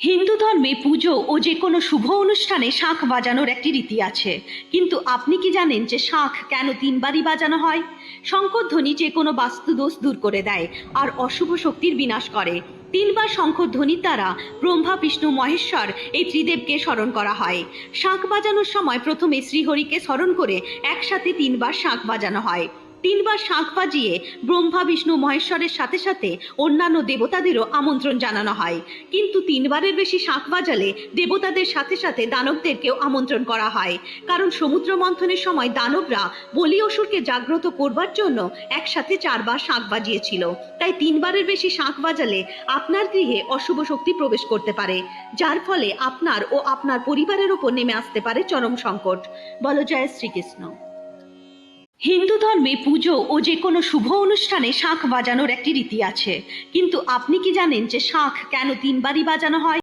হিন্দু ধর্মে পুজো ও যে কোনো শুভ অনুষ্ঠানে শাঁখ বাজানোর একটি রীতি আছে, কিন্তু আপনি কি জানেন যে শাঁখ কেন তিনবারই বাজানো হয়? শঙ্খধ্বনি যে কোনো বাস্তুদোষ দূর করে দেয় আর অশুভ শক্তির বিনাশ করে। তিনবার শঙ্খধ্বনির দ্বারা ব্রহ্মা, বিষ্ণু, মহেশ্বর এই ত্রিদেবকে স্মরণ করা হয়। শাঁখ বাজানোর সময় প্রথমে শ্রীহরিকে স্মরণ করে একসাথে তিনবার শাঁখ বাজানো হয়। তিনবার শাঁখ বাজিয়ে ব্রহ্মা, বিষ্ণু, মহেশ্বরের সাথে সাথে অন্যান্য দেবতাদেরও আমন্ত্রণ জানানো হয়। কিন্তু তিনবারের বেশি শাঁখ বাজালে দেবতাদের সাথে সাথে দানবদেরকেও আমন্ত্রণ করা হয়, কারণ সমুদ্র মন্থনের সময় দানবরা বলি অসুরকে জাগ্রত করবার জন্য একসাথে চারবার শাঁখ বাজিয়েছিল। তাই তিনবারের বেশি শাঁখ বাজালে আপনার গৃহে অশুভ শক্তি প্রবেশ করতে পারে, যার ফলে আপনার ও আপনার পরিবারের ওপর নেমে আসতে পারে চরম সংকট। বলো জয় শ্রীকৃষ্ণ। হিন্দু ধর্মে পুজো ও যে কোনো শুভ অনুষ্ঠানে শাঁখ বাজানোর একটি রীতি আছে, কিন্তু আপনি কি জানেন যে শাঁখ কেন তিনবারই বাজানো হয়?